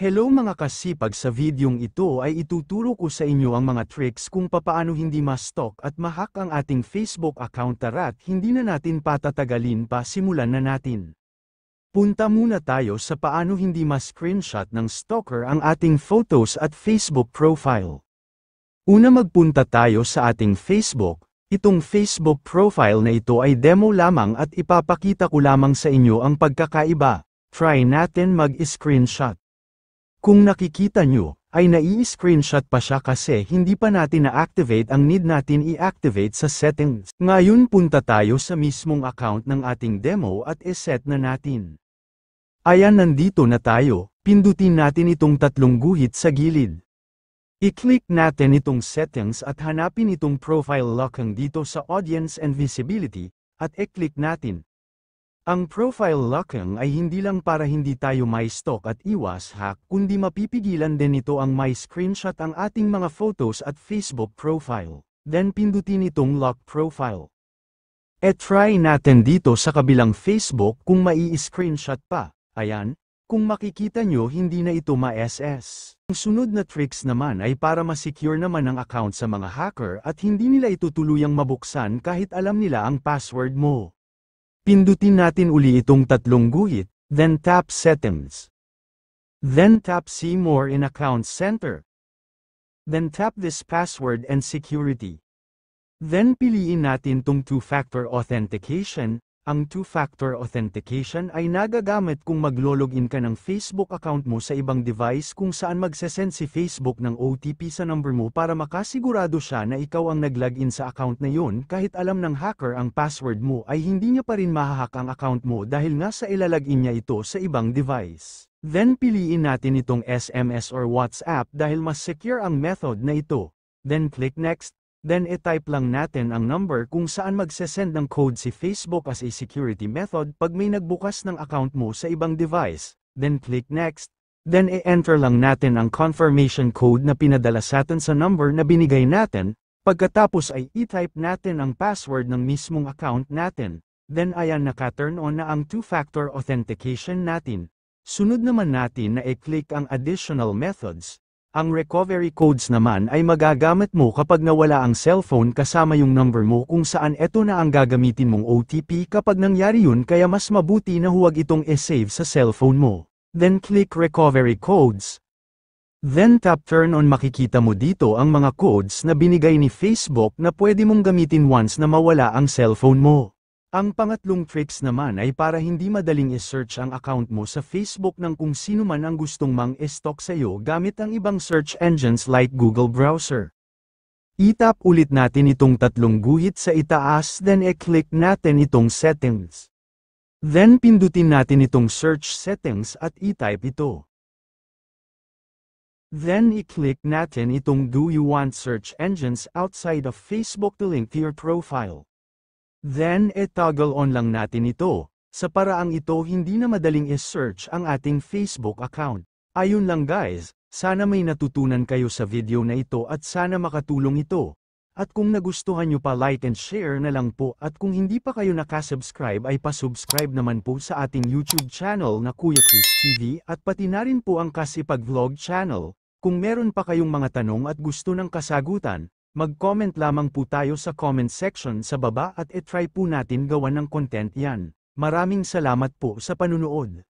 Hello mga kasipag, sa videong ito ay ituturo ko sa inyo ang mga tricks kung papaano hindi ma-stalk at ma-hack ang ating Facebook account. Tara't hindi na natin patatagalin pa, simulan na natin. Punta muna tayo sa paano hindi ma-screenshot ng stalker ang ating photos at Facebook profile. Una, magpunta tayo sa ating Facebook. Itong Facebook profile na ito ay demo lamang at ipapakita ko lamang sa inyo ang pagkakaiba. Try natin mag-screenshot. Kung nakikita nyo, ay nai-screenshot pa siya kasi hindi pa natin na-activate ang need natin i-activate sa settings. Ngayon punta tayo sa mismong account ng ating demo at iset na natin. Ayan, nandito na tayo, pindutin natin itong tatlong guhit sa gilid. I-click natin itong settings at hanapin itong profile locking dito sa audience and visibility, at i-click natin. Ang profile locking ay hindi lang para hindi tayo may stalk at iwas hack, kundi mapipigilan din ito ang may screenshot ang ating mga photos at Facebook profile. Then pindutin itong lock profile. E-try natin dito sa kabilang Facebook kung mai-screenshot pa. Ayan, kung makikita nyo hindi na ito ma-SS. Ang sunod na tricks naman ay para ma-secure naman ang account sa mga hacker at hindi nila ito tuluyang mabuksan kahit alam nila ang password mo. Pindutin natin uli itong tatlong guhit, then tap Settings. Then tap See More in Account Center. Then tap this Password and Security. Then piliin natin tong Two-Factor Authentication. Ang Two-Factor Authentication ay nagagamit kung maglo-login ka ng Facebook account mo sa ibang device kung saan magsesend si Facebook ng OTP sa number mo para makasigurado siya na ikaw ang nag-login sa account na yun. Kahit alam ng hacker ang password mo ay hindi niya pa rin mahahack ang account mo dahil nga sa ilalagin niya ito sa ibang device. Then piliin natin itong SMS or WhatsApp dahil mas secure ang method na ito. Then click Next. Then i-type lang natin ang number kung saan magsesend ng code si Facebook as a security method pag may nagbukas ng account mo sa ibang device. Then click Next. Then i-enter lang natin ang confirmation code na pinadala sa atin sa number na binigay natin. Pagkatapos ay i-type natin ang password ng mismong account natin. Then ayan, naka-turn on na ang two-factor authentication natin. Sunod naman natin na i-click ang additional methods. Ang recovery codes naman ay magagamit mo kapag nawala ang cellphone kasama yung number mo kung saan ito na ang gagamitin mong OTP kapag nangyari yun, kaya mas mabuti na huwag itong i-save sa cellphone mo. Then click Recovery Codes. Then tap Turn On. Makikita mo dito ang mga codes na binigay ni Facebook na pwede mong gamitin once na mawala ang cellphone mo. Ang pangatlong tricks naman ay para hindi madaling i-search ang account mo sa Facebook ng kung sino man ang gustong mang-stalk sa'yo gamit ang ibang search engines like Google Browser. I-tap ulit natin itong tatlong guhit sa itaas, then i-click natin itong Settings. Then pindutin natin itong Search Settings at i-type ito. Then i-click natin itong Do You Want Search Engines Outside of Facebook to link to your profile. Then i-toggle on lang natin ito. Sa paraang ito hindi na madaling i-search ang ating Facebook account. Ayun lang guys, sana may natutunan kayo sa video na ito at sana makatulong ito. At kung nagustuhan nyo pa, like and share na lang po, at kung hindi pa kayo nakasubscribe ay pasubscribe naman po sa ating YouTube channel na Kuya Chris TV at pati na rin po ang Kasipag Vlog channel. Kung meron pa kayong mga tanong at gusto ng kasagutan, mag-comment lamang po tayo sa comment section sa baba at i-try po natin gawan ng content yan. Maraming salamat po sa panunood.